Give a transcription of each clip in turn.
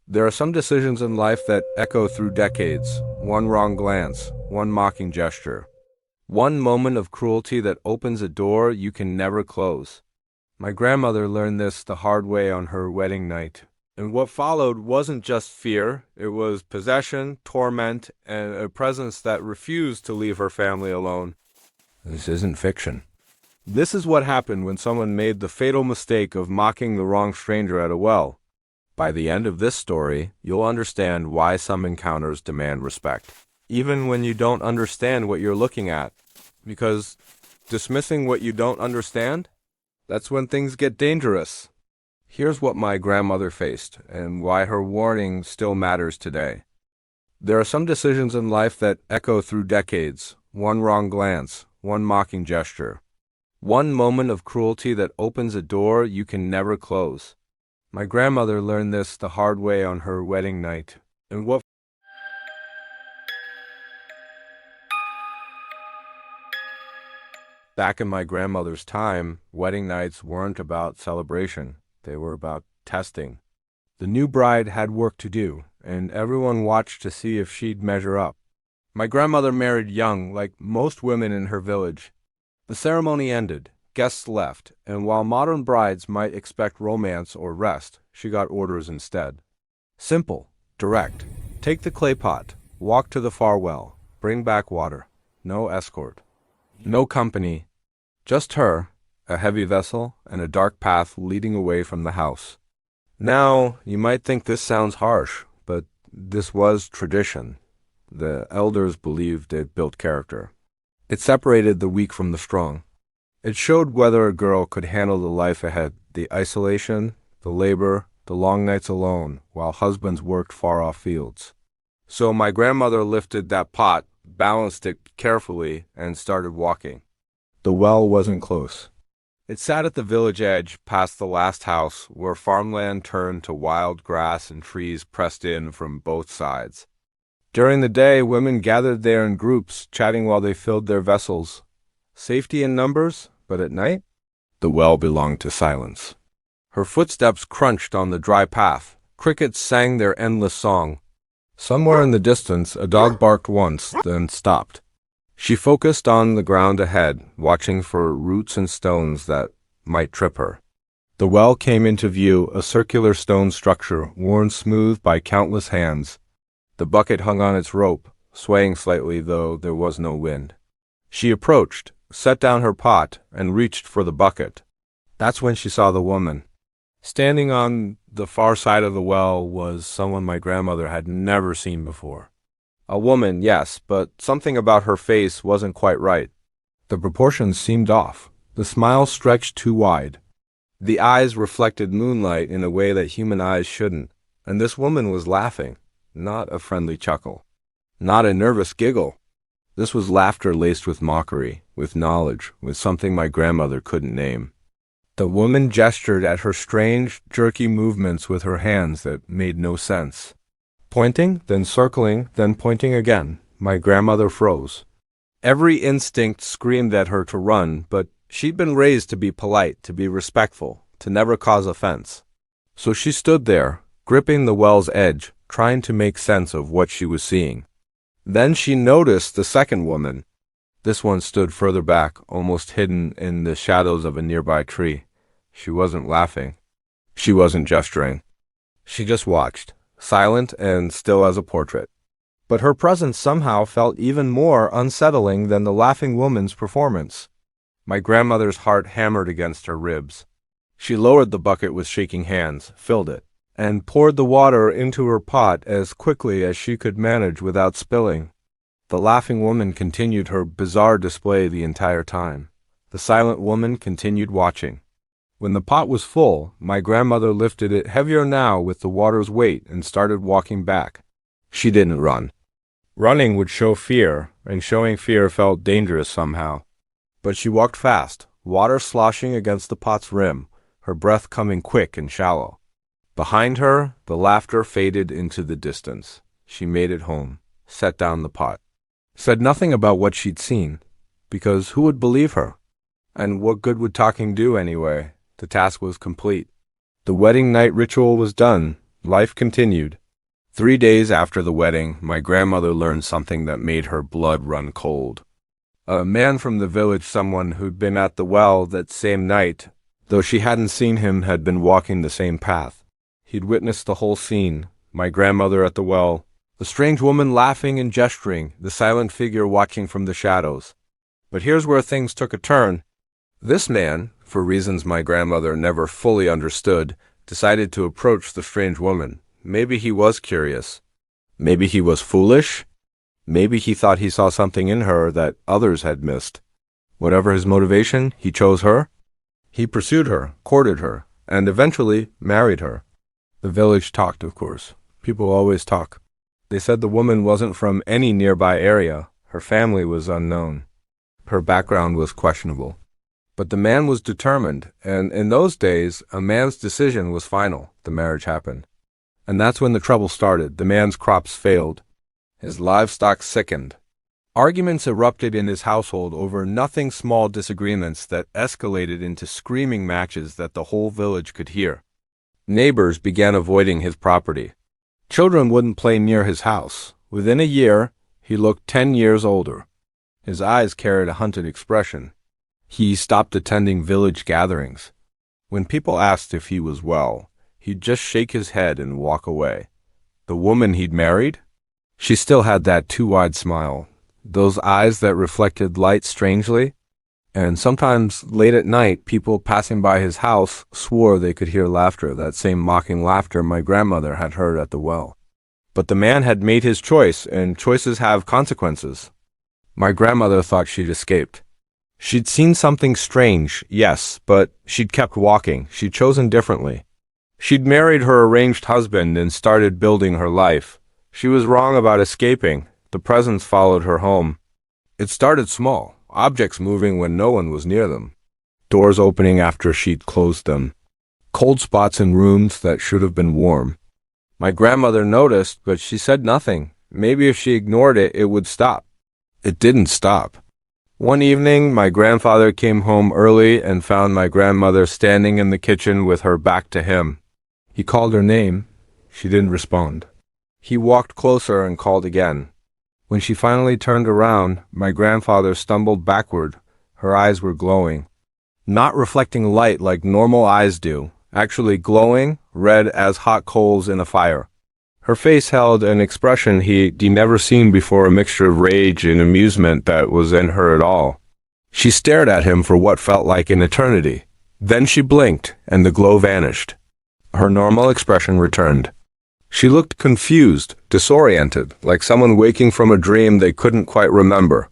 There are some decisions in life that echo through decades. One wrong glance, one mocking gesture, one moment of cruelty that opens a door you can never close. My grandmother learned this the hard way on her wedding night. And what followed wasn't just fear, it was possession, torment, and a presence that refused to leave her family alone. This isn't fiction. This is what happened when someone made the fatal mistake of mocking the wrong stranger at a well. By the end of this story, you'll understand why some encounters demand respect, even when you don't understand what you're looking at. Because dismissing what you don't understand, that's when things get dangerous. Here's what my grandmother faced, and why her warning still matters today. There are some decisions in life that echo through decades. One wrong glance, one mocking gesture, one moment of cruelty that opens a door you can never close. My grandmother learned this the hard way on her wedding night. And what Back in my grandmother's time, wedding nights weren't about celebration. They were about testing. The new bride had work to do, and everyone watched to see if she'd measure up. My grandmother married young, like most women in her village. The ceremony ended, guests left, and while modern brides might expect romance or rest, she got orders instead. Simple, direct. Take the clay pot, walk to the far well, bring back water. No escort. No company. Just her, a heavy vessel, and a dark path leading away from the house. Now, you might think this sounds harsh, but this was tradition. The elders believed it built character. It separated the weak from the strong. It showed whether a girl could handle the life ahead, the isolation, the labor, the long nights alone, while husbands worked far-off fields. So my grandmother lifted that pot, balanced it carefully, and started walking. The well wasn't close. It sat at the village edge, past the last house, where farmland turned to wild grass and trees pressed in from both sides. During the day, women gathered there in groups, chatting while they filled their vessels. Safety in numbers, but at night, the well belonged to silence. Her footsteps crunched on the dry path. Crickets sang their endless song. Somewhere in the distance, a dog barked once, then stopped. She focused on the ground ahead, watching for roots and stones that might trip her. The well came into view, a circular stone structure worn smooth by countless hands. The bucket hung on its rope, swaying slightly though there was no wind. She approached, set down her pot, and reached for the bucket. That's when she saw the woman. Standing on the far side of the well was someone my grandmother had never seen before. A woman, yes, but something about her face wasn't quite right. The proportions seemed off. The smile stretched too wide. The eyes reflected moonlight in a way that human eyes shouldn't. And this woman was laughing, not a friendly chuckle, not a nervous giggle. This was laughter laced with mockery, with knowledge, with something my grandmother couldn't name. The woman gestured at her strange, jerky movements with her hands that made no sense. Pointing, then circling, then pointing again. My grandmother froze. Every instinct screamed at her to run, but she'd been raised to be polite, to be respectful, to never cause offense. So she stood there, gripping the well's edge, trying to make sense of what she was seeing. Then she noticed the second woman. This one stood further back, almost hidden in the shadows of a nearby tree. She wasn't laughing. She wasn't gesturing. She just watched, silent and still as a portrait. But her presence somehow felt even more unsettling than the laughing woman's performance. My grandmother's heart hammered against her ribs. She lowered the bucket with shaking hands, filled it, and poured the water into her pot as quickly as she could manage without spilling. The laughing woman continued her bizarre display the entire time. The silent woman continued watching. When the pot was full, my grandmother lifted it heavier now with the water's weight and started walking back. She didn't run. Running would show fear, and showing fear felt dangerous somehow. But she walked fast, water sloshing against the pot's rim, her breath coming quick and shallow. Behind her, the laughter faded into the distance. She made it home, set down the pot. Said nothing about what she'd seen, because who would believe her? And what good would talking do anyway? The task was complete. The wedding night ritual was done. Life continued. 3 days after the wedding, my grandmother learned something that made her blood run cold. A man from the village, someone who'd been at the well that same night, though she hadn't seen him, had been walking the same path. He'd witnessed the whole scene, my grandmother at the well, the strange woman laughing and gesturing, the silent figure watching from the shadows. But here's where things took a turn. This man, for reasons my grandmother never fully understood, decided to approach the strange woman. Maybe he was curious. Maybe he was foolish. Maybe he thought he saw something in her that others had missed. Whatever his motivation, he chose her. He pursued her, courted her, and eventually married her. The village talked, of course. People always talk. They said the woman wasn't from any nearby area. Her family was unknown. Her background was questionable. But the man was determined, and in those days, a man's decision was final. The marriage happened. And that's when the trouble started. The man's crops failed. His livestock sickened. Arguments erupted in his household over nothing small disagreements that escalated into screaming matches that the whole village could hear. Neighbors began avoiding his property. Children wouldn't play near his house. Within a year, he looked 10 years older. His eyes carried a hunted expression. He stopped attending village gatherings. When people asked if he was well, he'd just shake his head and walk away. The woman he'd married? She still had that too-wide smile, those eyes that reflected light strangely, and sometimes late at night, people passing by his house swore they could hear laughter, that same mocking laughter my grandmother had heard at the well. But the man had made his choice, and choices have consequences. My grandmother thought she'd escaped. She'd seen something strange, yes, but she'd kept walking. She'd chosen differently. She'd married her arranged husband and started building her life. She was wrong about escaping. The presence followed her home. It started small, objects moving when no one was near them, doors opening after she'd closed them, cold spots in rooms that should have been warm. My grandmother noticed, but she said nothing. Maybe if she ignored it, it would stop. It didn't stop. One evening, my grandfather came home early and found my grandmother standing in the kitchen with her back to him. He called her name. She didn't respond. He walked closer and called again. When she finally turned around, my grandfather stumbled backward. Her eyes were glowing. Not reflecting light like normal eyes do, actually glowing, red as hot coals in a fire. Her face held an expression he'd never seen before, a mixture of rage and amusement that was in her at all. She stared at him for what felt like an eternity. Then she blinked, and the glow vanished. Her normal expression returned. She looked confused, disoriented, like someone waking from a dream they couldn't quite remember.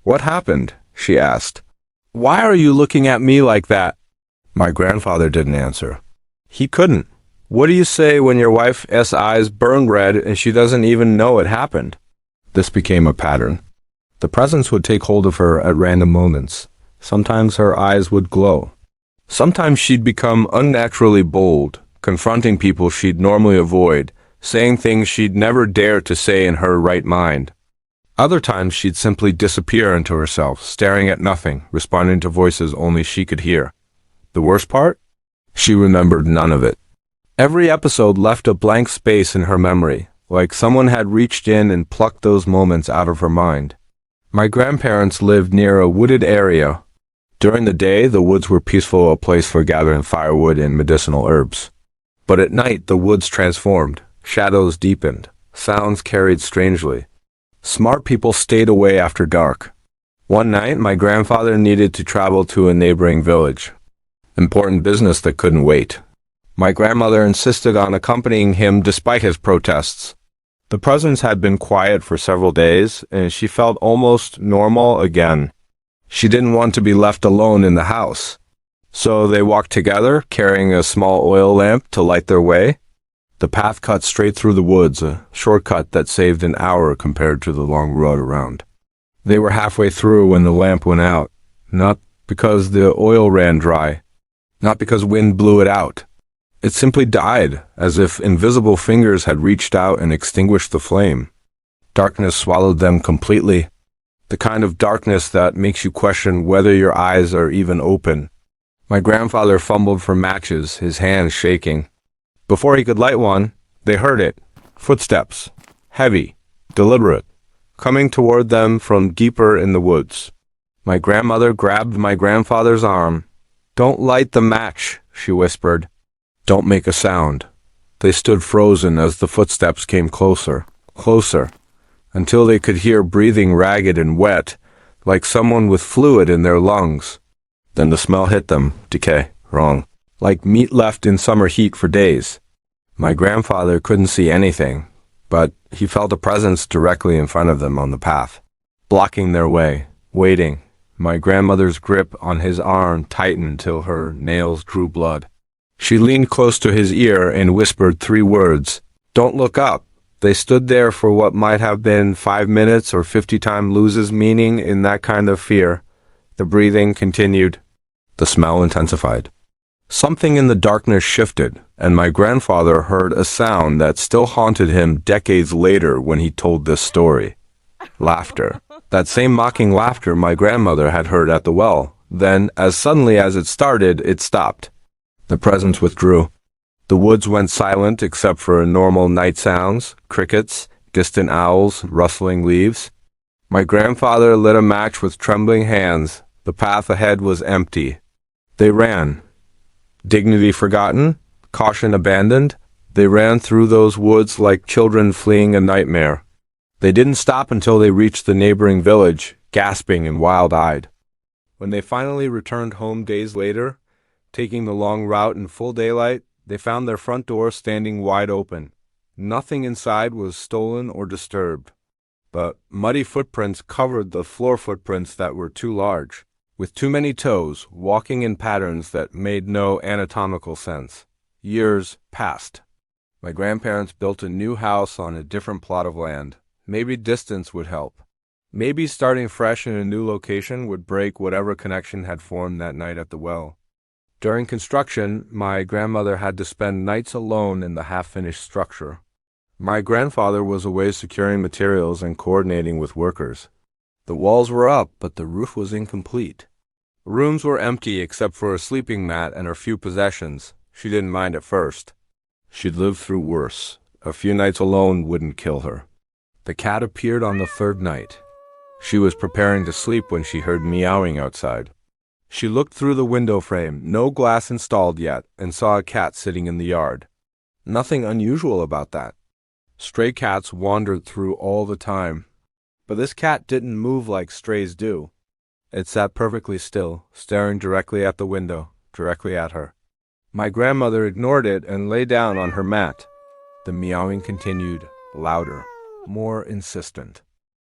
"What happened?" she asked. "Why are you looking at me like that?" My grandfather didn't answer. He couldn't. What do you say when your wife's eyes burn red and she doesn't even know it happened? This became a pattern. The presence would take hold of her at random moments. Sometimes her eyes would glow. Sometimes she'd become unnaturally bold, confronting people she'd normally avoid, saying things she'd never dare to say in her right mind. Other times she'd simply disappear into herself, staring at nothing, responding to voices only she could hear. The worst part? She remembered none of it. Every episode left a blank space in her memory, like someone had reached in and plucked those moments out of her mind. My grandparents lived near a wooded area. During the day, the woods were peaceful, a place for gathering firewood and medicinal herbs. But at night, the woods transformed. Shadows deepened. Sounds carried strangely. Smart people stayed away after dark. One night, my grandfather needed to travel to a neighboring village. Important business that couldn't wait. My grandmother insisted on accompanying him despite his protests. The presence had been quiet for several days, and she felt almost normal again. She didn't want to be left alone in the house. So they walked together, carrying a small oil lamp to light their way. The path cut straight through the woods, a shortcut that saved an hour compared to the long road around. They were halfway through when the lamp went out, not because the oil ran dry, not because wind blew it out. It simply died, as if invisible fingers had reached out and extinguished the flame. Darkness swallowed them completely, the kind of darkness that makes you question whether your eyes are even open. My grandfather fumbled for matches, his hands shaking. Before he could light one, They heard it. Footsteps. Heavy. Deliberate. Coming toward them from deeper in the woods. My grandmother grabbed my grandfather's arm. "Don't light the match," she whispered. "Don't make a sound." They stood frozen as the footsteps came closer, closer, until they could hear breathing ragged and wet, like someone with fluid in their lungs. Then the smell hit them. Decay. Wrong. Like meat left in summer heat for days. My grandfather couldn't see anything, but he felt a presence directly in front of them on the path, blocking their way, waiting. My grandmother's grip on his arm tightened till her nails drew blood. She leaned close to his ear and whispered 3 words. "Don't look up." They stood there for what might have been 5 minutes or 50 times loses meaning in that kind of fear. The breathing continued. The smell intensified. Something in the darkness shifted, and my grandfather heard a sound that still haunted him decades later when he told this story. Laughter. That same mocking laughter my grandmother had heard at the well. Then, as suddenly as it started, it stopped. The presence withdrew. The woods went silent except for normal night sounds, crickets, distant owls, rustling leaves. My grandfather lit a match with trembling hands. The path ahead was empty. They ran. Dignity forgotten, caution abandoned. They ran through those woods like children fleeing a nightmare. They didn't stop until they reached the neighboring village, gasping and wild-eyed. When they finally returned home days later, taking the long route in full daylight, they found their front door standing wide open. Nothing inside was stolen or disturbed, but muddy footprints covered the floor footprints that were too large, with too many toes, walking in patterns that made no anatomical sense. Years passed. My grandparents built a new house on a different plot of land. Maybe distance would help. Maybe starting fresh in a new location would break whatever connection had formed that night at the well. During construction, my grandmother had to spend nights alone in the half-finished structure. My grandfather was away securing materials and coordinating with workers. The walls were up, but the roof was incomplete. Rooms were empty except for a sleeping mat and her few possessions. She didn't mind at first. She'd lived through worse. A few nights alone wouldn't kill her. The cat appeared on the 3rd night. She was preparing to sleep when she heard meowing outside. She looked through the window frame, no glass installed yet, and saw a cat sitting in the yard. Nothing unusual about that. Stray cats wandered through all the time. But this cat didn't move like strays do. It sat perfectly still, staring directly at the window, directly at her. My grandmother ignored it and lay down on her mat. The meowing continued, louder, more insistent.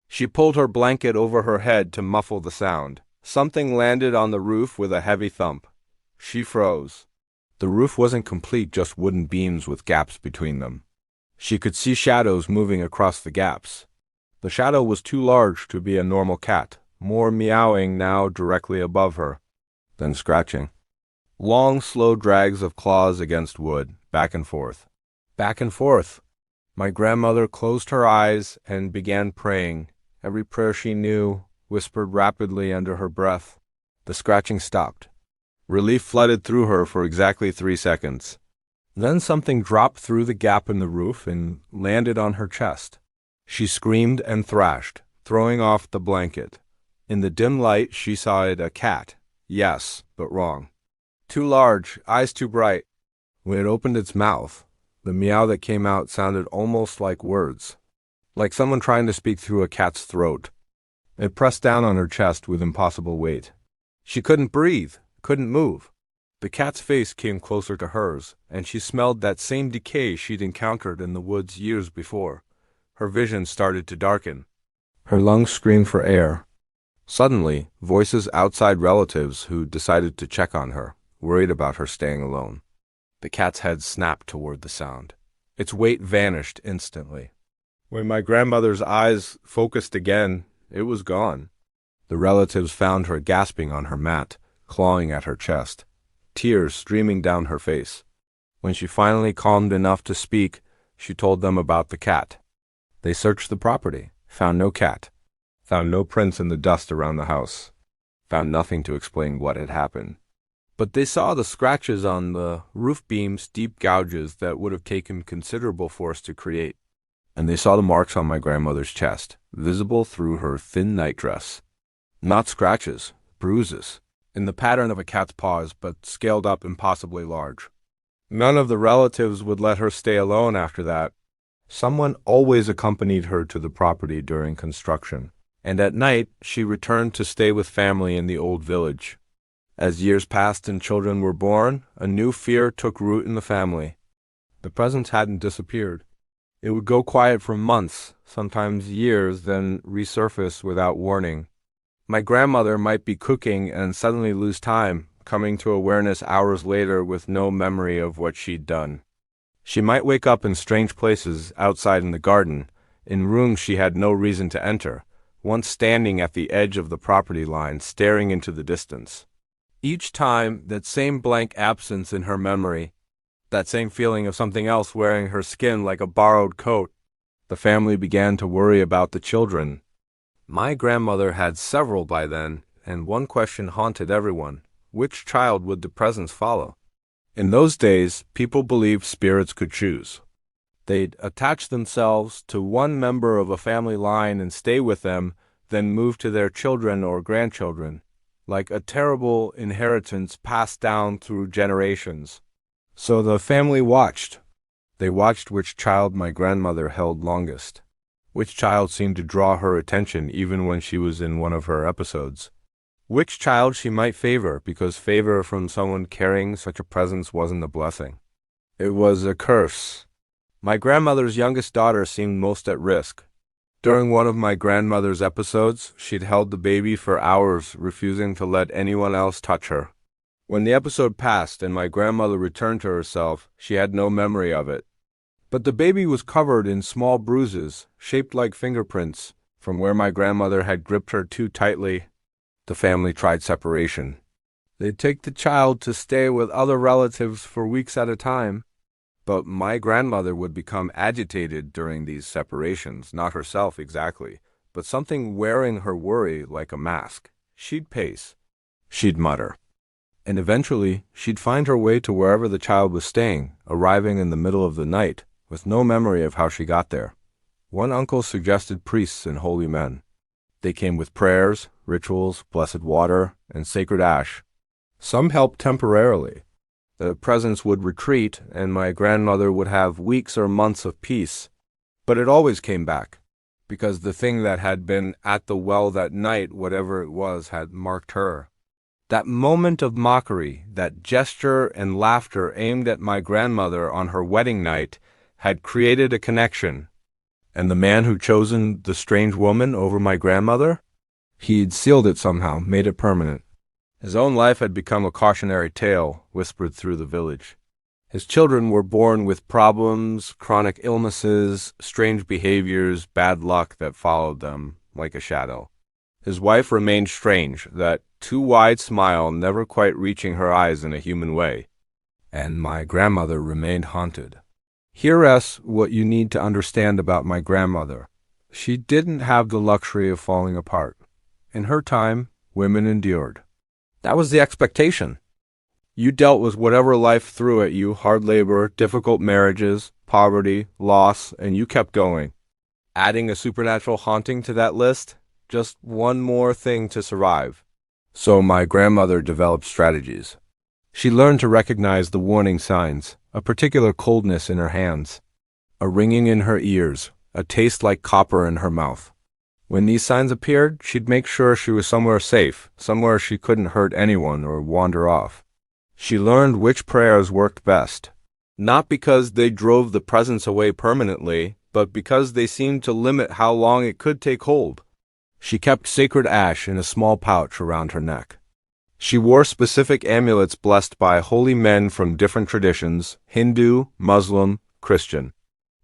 She pulled her blanket over her head to muffle the sound. Something landed on the roof with a heavy thump. She froze. The roof wasn't complete, just wooden beams with gaps between them. She could see shadows moving across the gaps. The shadow was too large to be a normal cat. More meowing now directly above her. Then scratching. Long, slow drags of claws against wood, back and forth. Back and forth. My grandmother closed her eyes and began praying. Every prayer she knew, whispered rapidly under her breath. The scratching stopped. Relief flooded through her for exactly 3 seconds. Then something dropped through the gap in the roof and landed on her chest. She screamed and thrashed, throwing off the blanket. In the dim light, she saw it a cat. Yes, but wrong. Too large, eyes too bright. When it opened its mouth, the meow that came out sounded almost like words, like someone trying to speak through a cat's throat. It pressed down on her chest with impossible weight. She couldn't breathe, couldn't move. The cat's face came closer to hers, and she smelled that same decay she'd encountered in the woods years before. Her vision started to darken. Her lungs screamed for air. Suddenly, voices outside relatives who decided to check on her, worried about her staying alone. The cat's head snapped toward the sound. Its weight vanished instantly. When my grandmother's eyes focused again, it was gone. The relatives found her gasping on her mat, clawing at her chest, tears streaming down her face. When she finally calmed enough to speak, she told them about the cat. They searched the property, found no cat, found no prints in the dust around the house, found nothing to explain what had happened. But they saw the scratches on the roof beams, deep gouges that would have taken considerable force to create. And they saw the marks on my grandmother's chest, visible through her thin nightdress. Not scratches, bruises, in the pattern of a cat's paws, but scaled up impossibly large. None of the relatives would let her stay alone after that. Someone always accompanied her to the property during construction, and at night she returned to stay with family in the old village. As years passed and children were born, a new fear took root in the family. The presence hadn't disappeared. It would go quiet for months, sometimes years, then resurface without warning. My grandmother might be cooking and suddenly lose time, coming to awareness hours later with no memory of what she'd done. She might wake up in strange places, outside in the garden, in rooms she had no reason to enter, once standing at the edge of the property line, staring into the distance. Each time, that same blank absence in her memory, that same feeling of something else wearing her skin like a borrowed coat. The family began to worry about the children. My grandmother had several by then, and one question haunted everyone. Which child would the presence follow? In those days, people believed spirits could choose. They'd attach themselves to one member of a family line and stay with them, then move to their children or grandchildren, like a terrible inheritance passed down through generations. So the family watched. They watched which child my grandmother held longest, which child seemed to draw her attention even when she was in one of her episodes, which child she might favor because favor from someone carrying such a presence wasn't a blessing. It was a curse. My grandmother's youngest daughter seemed most at risk. During one of my grandmother's episodes, she'd held the baby for hours, refusing to let anyone else touch her. When the episode passed and my grandmother returned to herself, she had no memory of it. But the baby was covered in small bruises, shaped like fingerprints, from where my grandmother had gripped her too tightly. The family tried separation. They'd take the child to stay with other relatives for weeks at a time. But my grandmother would become agitated during these separations, not herself exactly, but something wearing her worry like a mask. She'd pace. She'd mutter. And eventually, she'd find her way to wherever the child was staying, arriving in the middle of the night, with no memory of how she got there. One uncle suggested priests and holy men. They came with prayers, rituals, blessed water, and sacred ash. Some helped temporarily. The presence would retreat, and my grandmother would have weeks or months of peace. But it always came back, because the thing that had been at the well that night, whatever it was, had marked her. That moment of mockery, that gesture and laughter aimed at my grandmother on her wedding night, had created a connection. And the man who'd chosen the strange woman over my grandmother? He'd sealed it somehow, made it permanent. His own life had become a cautionary tale whispered through the village. His children were born with problems, chronic illnesses, strange behaviors, bad luck that followed them like a shadow. His wife remained strange, that too wide smile never quite reaching her eyes in a human way. And my grandmother remained haunted. Here's what you need to understand about my grandmother. She didn't have the luxury of falling apart. In her time, women endured. That was the expectation. You dealt with whatever life threw at you, hard labor, difficult marriages, poverty, loss, and you kept going. Adding a supernatural haunting to that list? Just one more thing to survive. So my grandmother developed strategies. She learned to recognize the warning signs, a particular coldness in her hands, a ringing in her ears, a taste like copper in her mouth. When these signs appeared, she'd make sure she was somewhere safe, somewhere she couldn't hurt anyone or wander off. She learned which prayers worked best, not because they drove the presence away permanently, but because they seemed to limit how long it could take hold. She kept sacred ash in a small pouch around her neck. She wore specific amulets blessed by holy men from different traditions, Hindu, Muslim, Christian.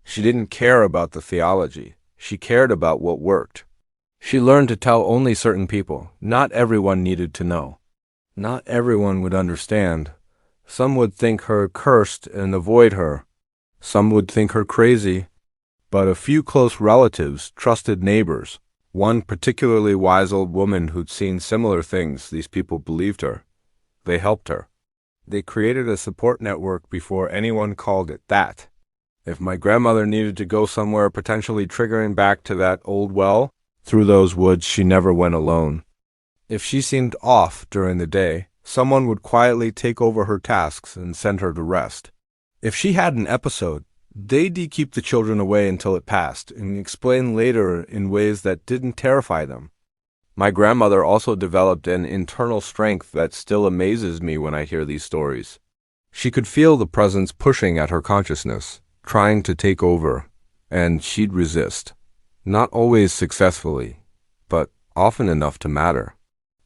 She didn't care about the theology. She cared about what worked. She learned to tell only certain people. Not everyone needed to know. Not everyone would understand. Some would think her cursed and avoid her. Some would think her crazy. But a few close relatives, trusted neighbors, one particularly wise old woman who'd seen similar things, these people believed her. They helped her. They created a support network before anyone called it that. If my grandmother needed to go somewhere potentially triggering back to that old well, through those woods, she never went alone. If she seemed off during the day, someone would quietly take over her tasks and send her to rest. If she had an episode, they'd keep the children away until it passed and explain later in ways that didn't terrify them. My grandmother also developed an internal strength that still amazes me when I hear these stories. She could feel the presence pushing at her consciousness, trying to take over, and she'd resist. Not always successfully, but often enough to matter.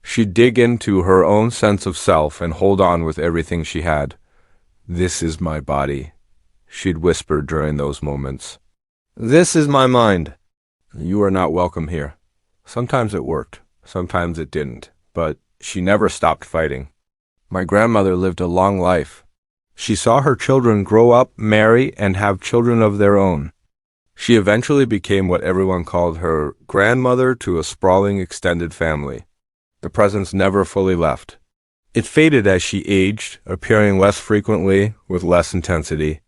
She'd dig into her own sense of self and hold on with everything she had. "This is my body," she'd whisper during those moments. "This is my mind. You are not welcome here." Sometimes it worked, sometimes it didn't, but she never stopped fighting. My grandmother lived a long life. She saw her children grow up, marry, and have children of their own. She eventually became what everyone called her grandmother to a sprawling extended family. The presence never fully left. It faded as she aged, appearing less frequently, with less intensity.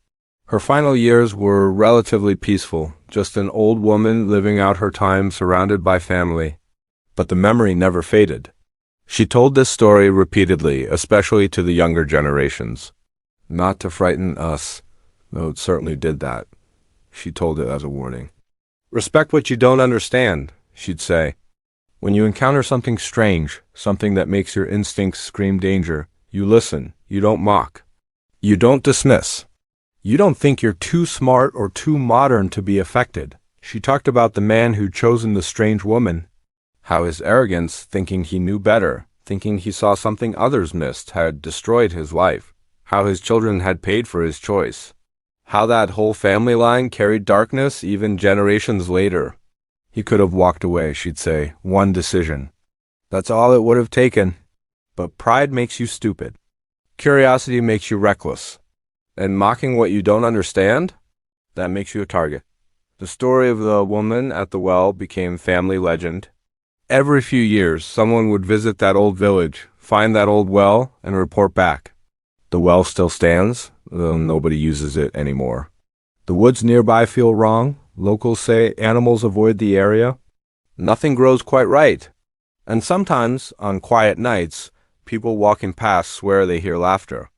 Her final years were relatively peaceful, just an old woman living out her time surrounded by family. But the memory never faded. She told this story repeatedly, especially to the younger generations. Not to frighten us, though it certainly did that. She told it as a warning. "Respect what you don't understand," she'd say. "When you encounter something strange, something that makes your instincts scream danger, you listen, you don't mock. You don't dismiss. You don't think you're too smart or too modern to be affected." She talked about the man who'd chosen the strange woman, how his arrogance, thinking he knew better, thinking he saw something others missed, had destroyed his life, how his children had paid for his choice, how that whole family line carried darkness even generations later. He could have walked away, she'd say, one decision. That's all it would have taken. But pride makes you stupid. Curiosity makes you reckless. And mocking what you don't understand? That makes you a target. The story of the woman at the well became family legend. Every few years, someone would visit that old village, find that old well, and report back. The well still stands, though nobody uses it anymore. The woods nearby feel wrong. Locals say animals avoid the area. Nothing grows quite right. And sometimes, on quiet nights, people walking past swear they hear laughter.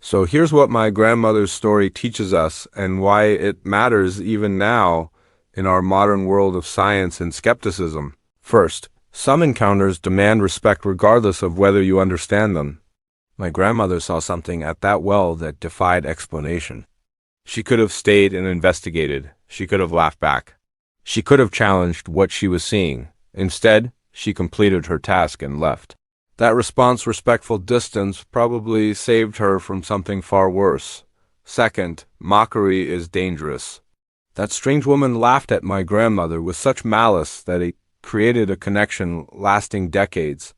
So here's what my grandmother's story teaches us and why it matters even now in our modern world of science and skepticism. First, some encounters demand respect regardless of whether you understand them. My grandmother saw something at that well that defied explanation. She could have stayed and investigated. She could have laughed back. She could have challenged what she was seeing. Instead, she completed her task and left. That response, respectful distance, probably saved her from something far worse. Second, mockery is dangerous. That strange woman laughed at my grandmother with such malice that it created a connection lasting decades.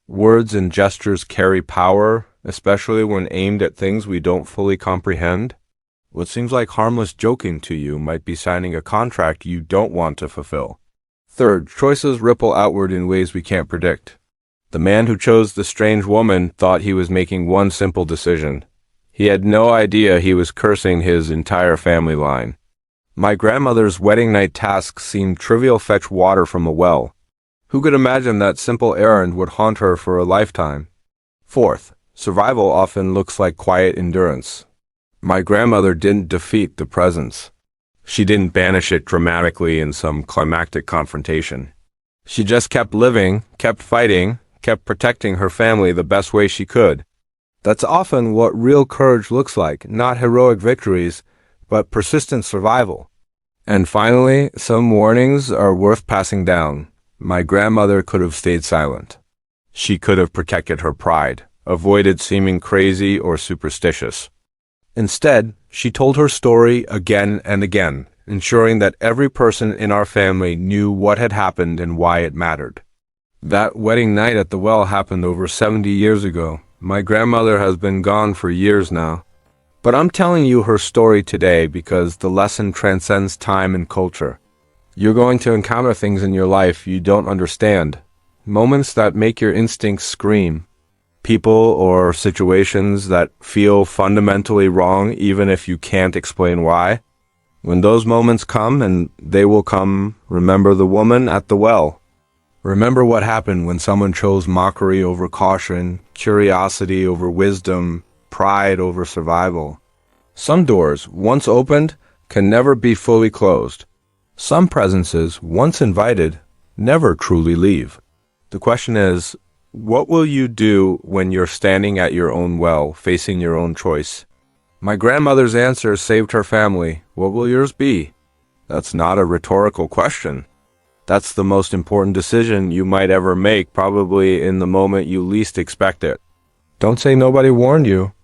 Words and gestures carry power, especially when aimed at things we don't fully comprehend. What seems like harmless joking to you might be signing a contract you don't want to fulfill. Third, choices ripple outward in ways we can't predict. The man who chose the strange woman thought he was making one simple decision. He had no idea he was cursing his entire family line. My grandmother's wedding night task seemed trivial: fetch water from a well. Who could imagine that simple errand would haunt her for a lifetime? Fourth, survival often looks like quiet endurance. My grandmother didn't defeat the presence. She didn't banish it dramatically in some climactic confrontation. She just kept living, kept fighting, kept protecting her family the best way she could. That's often what real courage looks like, not heroic victories, but persistent survival. And finally, some warnings are worth passing down. My grandmother could have stayed silent. She could have protected her pride, avoided seeming crazy or superstitious. Instead, she told her story again and again, ensuring that every person in our family knew what had happened and why it mattered. That wedding night at the well happened over 70 years ago. My grandmother has been gone for years now. But I'm telling you her story today because the lesson transcends time and culture. You're going to encounter things in your life you don't understand, moments that make your instincts scream, people or situations that feel fundamentally wrong, even if you can't explain why. When those moments come, and they will come, remember the woman at the well. Remember what happened when someone chose mockery over caution, curiosity over wisdom, pride over survival. Some doors, once opened, can never be fully closed. Some presences, once invited, never truly leave. The question is, what will you do when you're standing at your own well, facing your own choice? My grandmother's answer saved her family. What will yours be? That's not a rhetorical question. That's the most important decision you might ever make, probably in the moment you least expect it. Don't say nobody warned you.